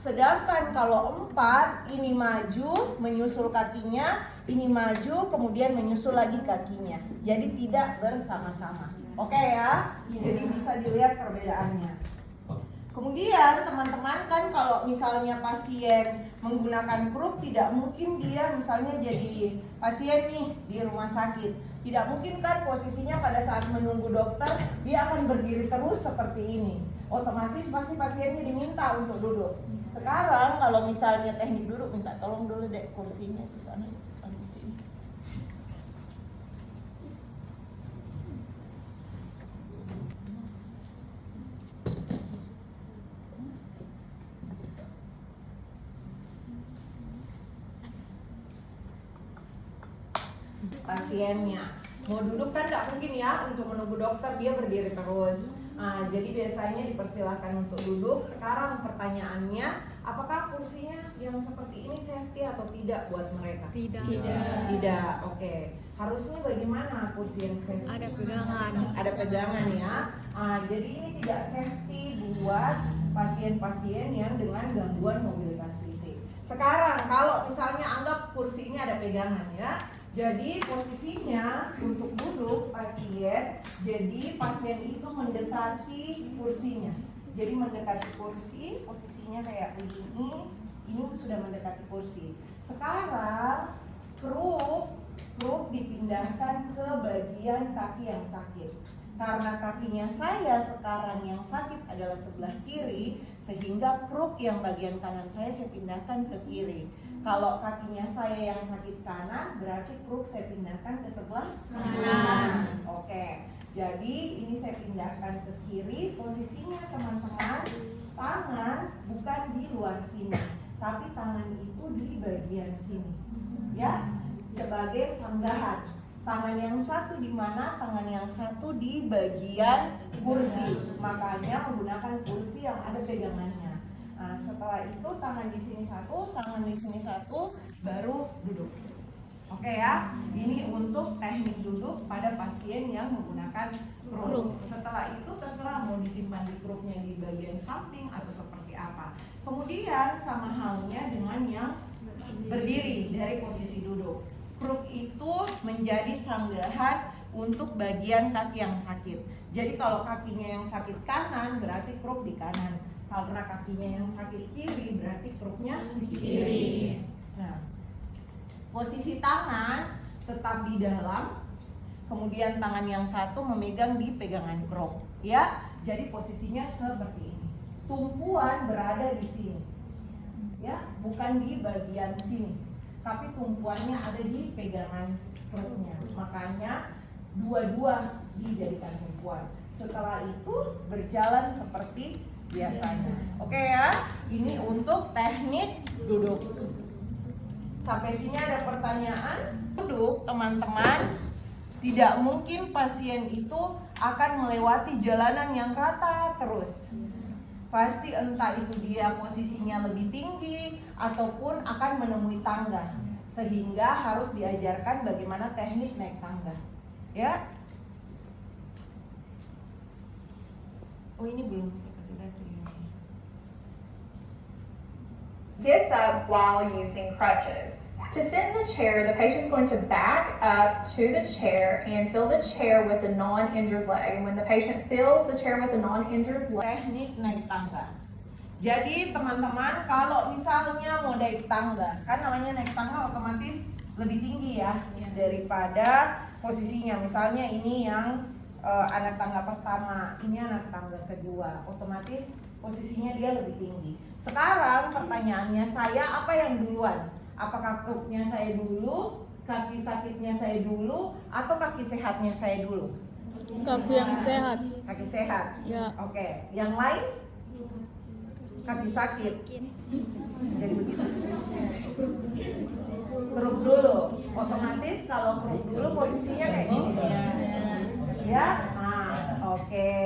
Sedangkan kalau 4, ini maju, menyusul kakinya, ini maju, kemudian menyusul lagi kakinya. Jadi tidak bersama-sama. Oke ya? Jadi bisa dilihat perbedaannya. Kemudian teman-teman kan kalau misalnya pasien menggunakan kruk, tidak mungkin dia misalnya jadi pasien nih di rumah sakit. Tidak mungkin kan posisinya pada saat menunggu dokter dia akan berdiri terus seperti ini. Otomatis pasti pasiennya diminta untuk duduk. Sekarang kalau misalnya teknik duduk, minta tolong dulu dek kursinya di sana di sini. Pasiennya mau duduk kan nggak mungkin ya, untuk menunggu dokter dia berdiri terus. Nah, jadi biasanya dipersilahkan untuk duduk. Sekarang pertanyaannya, apakah kursinya yang seperti ini safety atau tidak buat mereka? Tidak. Oke. Harusnya bagaimana kursi yang safety? Ada pegangan. Ada pegangan ya. Jadi ini tidak safety buat pasien-pasien yang dengan gangguan mobilitas fisik. Sekarang kalau misalnya anggap kursi ini ada pegangan ya. Jadi posisinya untuk duduk pasien, jadi pasien itu mendekati kursinya. Jadi mendekati kursi, posisinya kayak begini, ini sudah mendekati kursi. Sekarang kruk dipindahkan ke bagian kaki yang sakit. Karena kakinya saya sekarang yang sakit adalah sebelah kiri, sehingga kruk yang bagian kanan saya pindahkan ke kiri. Kalau kakinya saya yang sakit kanan, berarti kruk saya pindahkan ke sebelah kanan. Oke, jadi ini saya pindahkan ke kiri. Posisinya teman-teman, tangan bukan di luar sini, tapi tangan itu di bagian sini, ya, sebagai sanggahan. Tangan yang satu di mana? Tangan yang satu di bagian kursi. Makanya menggunakan kursi yang ada pegangannya. Nah, setelah itu tangan di sini satu, tangan di sini satu, baru duduk. Oke ya, ini untuk teknik duduk pada pasien yang menggunakan kruk. Setelah itu terserah mau disimpan di kruknya di bagian samping atau seperti apa. Kemudian sama halnya dengan yang berdiri dari posisi duduk. Kruk itu menjadi sanggahan untuk bagian kaki yang sakit. Jadi kalau kakinya yang sakit kanan, berarti kruk di kanan. Karena kakinya yang sakit kiri, berarti kruknya di kiri. Nah, posisi tangan tetap di dalam, kemudian tangan yang satu memegang di pegangan kruk, ya. Jadi posisinya seperti ini. Tumpuan berada di sini, ya, bukan di bagian sini, tapi tumpuannya ada di pegangan kruknya. Makanya dua-dua dijadikan tumpuan. Setelah itu berjalan seperti biasanya. Oke ya, ini untuk teknik duduk. Sampai sini ada pertanyaan? Duduk teman-teman, tidak mungkin pasien itu akan melewati jalanan yang rata terus. Pasti entah itu dia posisinya lebih tinggi ataupun akan menemui tangga, sehingga harus diajarkan bagaimana teknik naik tangga, ya. Oh, ini belum saya kasih lihat ini. Gets up while using crutches. To sit in the chair, the patient's going to back up to the chair and fill the chair with the non-injured leg. And when the patient fills the chair with the non-injured leg, teknik naik tangga. Jadi teman-teman, kalau misalnya mau naik tangga, kan namanya naik tangga otomatis lebih tinggi ya daripada posisinya. Misalnya ini yang anak tangga pertama, ini anak tangga kedua, otomatis posisinya dia lebih tinggi. Sekarang pertanyaannya, saya apa yang duluan? Apakah kruknya saya dulu, kaki sakitnya saya dulu, atau kaki sehatnya saya dulu? Kaki yang sehat. Kaki sehat? Ya. Oke, yang lain? Kaki sakit? Jadi begitu. Kruk dulu, otomatis kalau kruk dulu posisinya kayak gini. Ya, oke.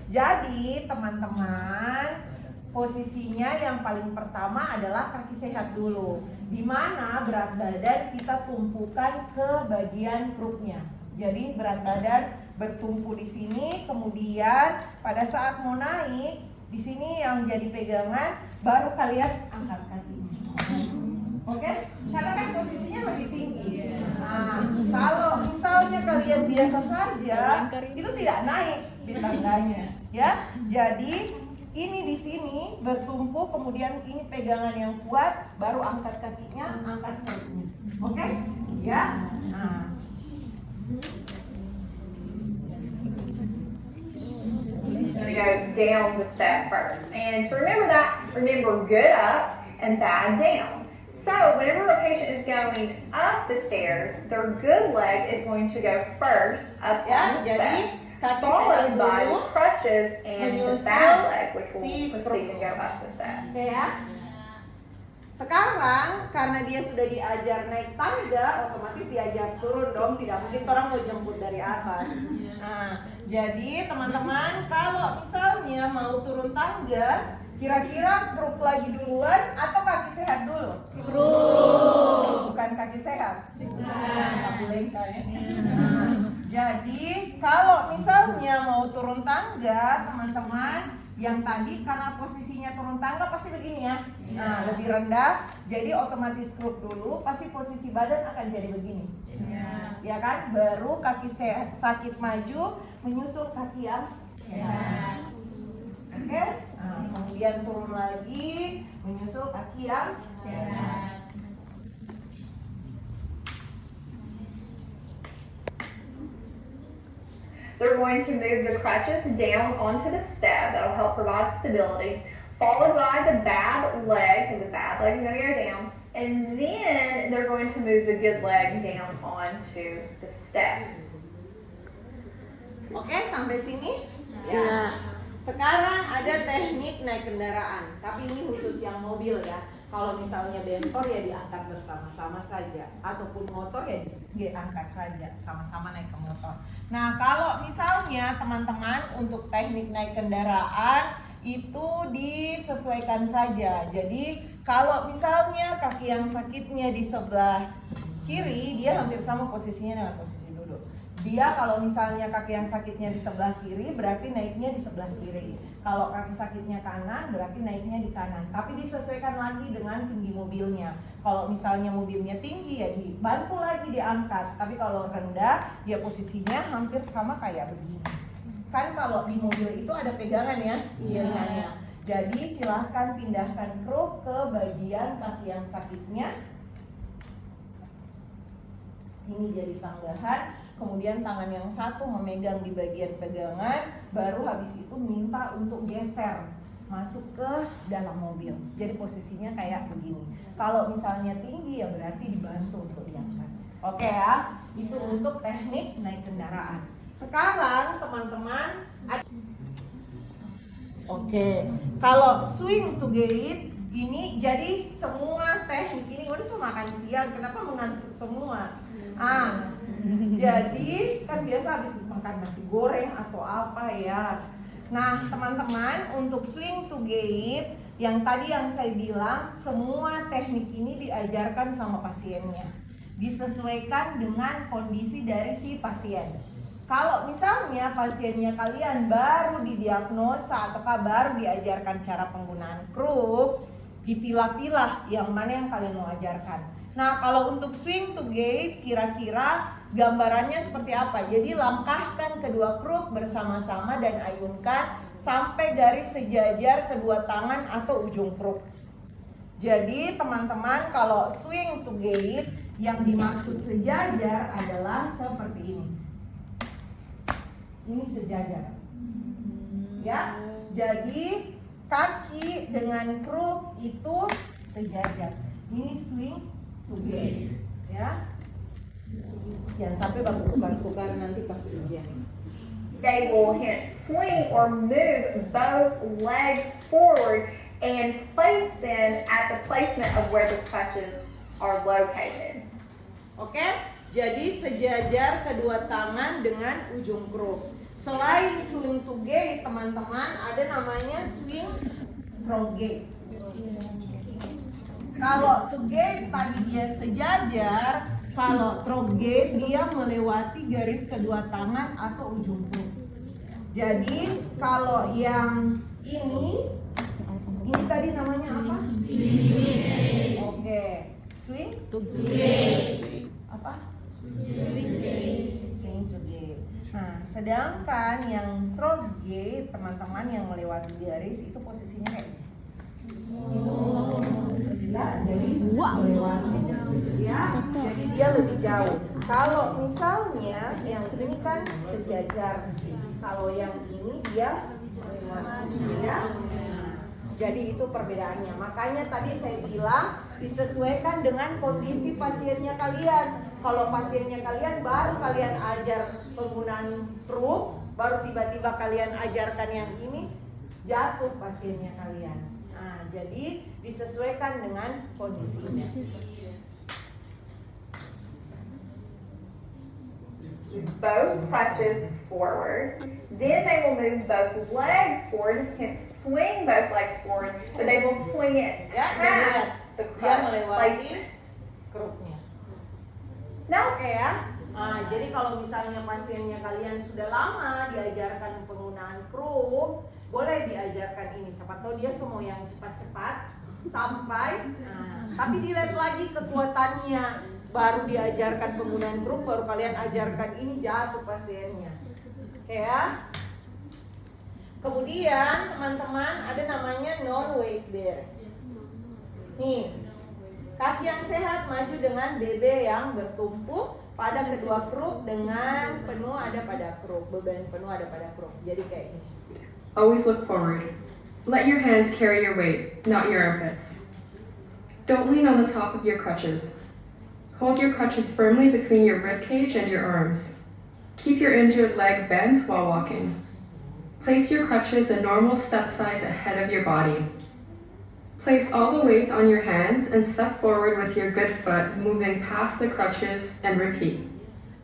Jadi teman-teman, posisinya yang paling pertama adalah kaki sehat dulu, di mana berat badan kita tumpukan ke bagian kruknya. Jadi berat badan bertumpu di sini, kemudian pada saat mau naik, di sini yang jadi pegangan baru kalian angkat kakinya. Oke? Karena kan posisinya lebih tinggi. Nah, kalau misalnya kalian biasa saja, itu tidak naik di tangganya, ya. Jadi ini di sini bertumpu, kemudian ini pegangan yang kuat, baru angkat kakinya, angkat kakinya. Oke? Ya. Nah. We're gonna go down the step first. And to remember that, remember good up and bad down. So whenever a patient is going up the stairs, their good leg is going to go first up Ya, on the jadi step, kaki followed sehat by dulu. the crutches and the menyusul bad leg, which will si proceed and go truk. up the step. Oke ya. Sekarang karena dia sudah diajar naik tangga, otomatis diajar turun dong. Tidak mungkin orang mau jemput dari atas. Nah, jadi teman-teman kalau misalnya mau turun tangga, kira-kira kruk lagi duluan atau kaki sehat dulu? Kruk. Bukan kaki sehat. Tapi lengkap ya. Jadi kalau misalnya mau turun tangga, teman-teman, yang tadi karena posisinya turun tangga pasti begini ya. Nah, lebih rendah, jadi otomatis kruk dulu, pasti posisi badan akan jadi begini. Ya kan? Baru kaki sakit maju, menyusul kaki yang sehat. Oke? Nah, kemudian turun lagi, menyusul kaki yang sehat. They're going to move the crutches down onto the step. That'll help provide stability. Followed by the bad leg, because the bad leg is going to go down. And then they're going to move the good leg down onto the step. Oke, sampai sini? Ya. Sekarang ada teknik naik kendaraan, tapi ini khusus yang mobil ya. Kalau misalnya bentor ya diangkat bersama-sama saja, ataupun motor ya diangkat saja, sama-sama naik ke motor. Nah, kalau misalnya teman-teman untuk teknik naik kendaraan itu disesuaikan saja. Jadi kalau misalnya kaki yang sakitnya di sebelah kiri, dia hampir sama posisinya dengan posisi duduk. Dia kalau misalnya kaki yang sakitnya di sebelah kiri, berarti naiknya di sebelah kiri. Kalau kaki sakitnya kanan, berarti naiknya di kanan. Tapi disesuaikan lagi dengan tinggi mobilnya. Kalau misalnya mobilnya tinggi, ya dibantu lagi diangkat. Tapi kalau rendah, dia posisinya hampir sama kayak begini. Kan kalau di mobil itu ada pegangan ya, biasanya. Jadi silahkan pindahkan kruk ke bagian kaki yang sakitnya. Ini jadi sanggahan. Kemudian tangan yang satu memegang di bagian pegangan, baru habis itu minta untuk geser masuk ke dalam mobil. Jadi posisinya kayak begini. Kalau misalnya tinggi ya berarti dibantu untuk diangkat. Oke ya, itu untuk teknik naik kendaraan. Sekarang teman-teman, oke, kalau swing to gate ini jadi semua teknik ini udah sama makan siang. Kenapa mengantuk semua? Jadi kan biasa habis makan nasi goreng atau apa ya. Nah teman-teman, untuk swing to gate yang tadi yang saya bilang, semua teknik ini diajarkan sama pasiennya, disesuaikan dengan kondisi dari si pasien. Kalau misalnya pasiennya kalian baru didiagnosa ataukah baru diajarkan cara penggunaan kruk, dipilah-pilah yang mana yang kalian mau ajarkan. Nah, kalau untuk swing to gate, kira-kira gambarannya seperti apa? Jadi langkahkan kedua kruk bersama-sama dan ayunkan sampai garis sejajar kedua tangan atau ujung kruk. Jadi teman-teman, kalau swing to gate yang dimaksud sejajar adalah seperti ini. Ini sejajar. Ya. Jadi kaki dengan kruk itu sejajar. Ini swing to gate, ya. Jangan sampai baku tukar nanti pas ujian. They will hence swing or move both legs forward and place them at the placement of where the crutches are located. Oke, jadi sejajar kedua tangan dengan ujung kruk. Selain swing to gate, teman-teman, ada namanya swing throw gate. Kalau to gate tadi dia sejajar, kalau throw gate dia melewati garis kedua tangan atau ujung kruk. Jadi kalau yang ini Ini tadi namanya apa? Oke. Swing To apa? Swing to gate. Nah, sedangkan yang throw gate, teman-teman yang melewati garis itu posisinya kayak gini. Ya, jadi melewati ya, jadi dia lebih jauh. Kalau misalnya yang ini kan sejajar, kalau yang ini dia melewati ya. Jadi itu perbedaannya. Makanya tadi saya bilang disesuaikan dengan kondisi pasiennya kalian. Kalau pasiennya kalian baru kalian ajar penggunaan kruk, baru tiba-tiba kalian ajarkan yang ini, jatuh pasiennya kalian. Nah, jadi disesuaikan dengan kondisinya. Both crutches forward. Then they will move both legs forward, hence swing both legs forward, but they will swing it Ya, past the dia crutch melewati placement. kruknya. Now, Oke ya. Nah, jadi kalau misalnya pasiennya kalian sudah lama diajarkan penggunaan kruk, boleh diajarkan ini. Siapa tahu dia semua yang cepat-cepat sampai. Nah, tapi dilihat lagi kekuatannya. Baru diajarkan penggunaan kruk, baru kalian ajarkan ini, jatuh pasiennya. Oke ya. Kemudian teman-teman ada namanya non-weight bear. Nih, kaki yang sehat maju dengan BB yang bertumpu pada kedua kruk dengan penuh ada pada kruk, beban penuh ada pada kruk. Jadi kayak ini. Always look forward. Let your hands carry your weight, not your armpits. Don't lean on the top of your crutches. Hold your crutches firmly between your rib cage and your arms. Keep your injured leg bent while walking. Place your crutches a normal step size ahead of your body. Place all the weight on your hands and step forward with your good foot, moving past the crutches, and repeat.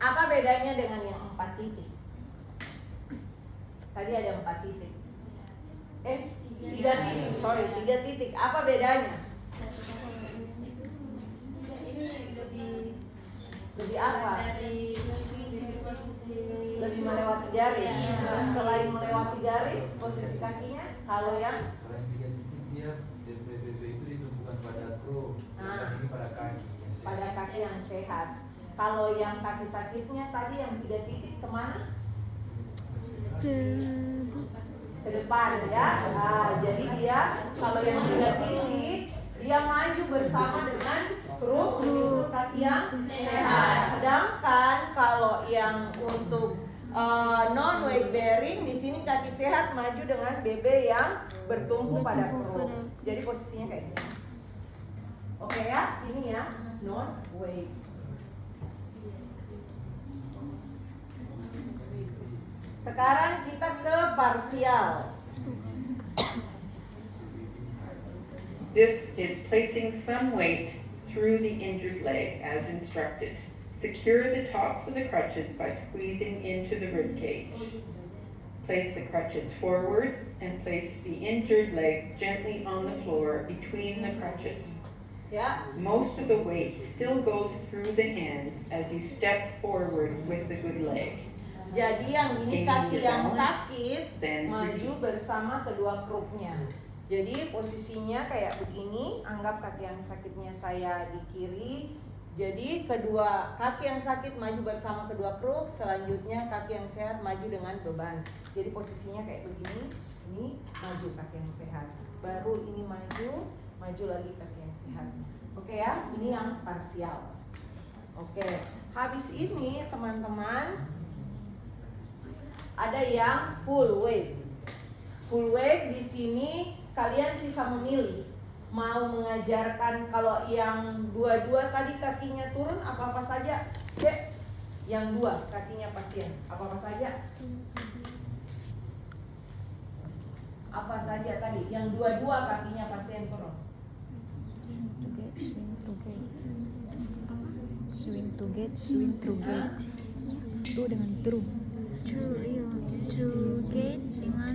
Apa bedanya dengan yang 4 titik? Tadi ada 4 titik. 3 titik, sorry, 3 titik. Apa bedanya? Lebih apa? Lebih melewati garis. Selain melewati garis, posisi kakinya kalau yang Selain 3 titik dia DPPP itu ditumpukan pada kruk, ini pada kaki. pada kaki yang sehat. Kalau yang kaki sakitnya tadi yang 3 titik kemana? Ke depan ya. Nah, jadi dia kalau yang 3 titik dia maju bersama dengan kruk menyusul kaki yang sehat. Sedangkan kalau yang untuk non weight bearing di sini kaki sehat maju dengan BB yang bertumpu pada kruk. Jadi posisinya kayak gini. Oke ya, ini ya non weight. Sekarang kita ke parsial. This is placing some weight through the injured leg as instructed. Secure the tops of the crutches by squeezing into the rib cage. Place the crutches forward and place the injured leg gently on the floor between the crutches. Ya, Most of the weight still goes through the hands as you step forward with the good leg. jadi yang ini kaki yang sakit Then maju bersama kedua kruknya. Jadi posisinya kayak begini, anggap kaki yang sakitnya saya di kiri. Jadi kedua kaki yang sakit maju bersama kedua kruk, selanjutnya kaki yang sehat maju dengan beban. Jadi posisinya kayak begini, ini maju kaki yang sehat. Baru ini maju, maju lagi kaki yang sehat. Oke ya, ini yang parsial. Oke, habis ini teman-teman ada yang full weight. Full weight di sini kalian sisa memilih mau mengajarkan kalau yang dua-dua tadi kakinya turun apa-apa saja, Dek. Yang 2 kakinya pasien apa-apa saja. Apa saja tadi? Yang 2 kakinya pasien turun. Swing to gate, swing to gate. To dengan through. To gate dengan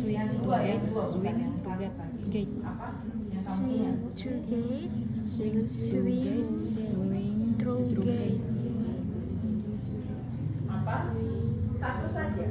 Yang 2 ya, 2 bukan yang to 1 get tadi. gate. Apa? Yang sampingnya. to gate Swing to gate, swing through through gate. gate. Apa? 1 saja.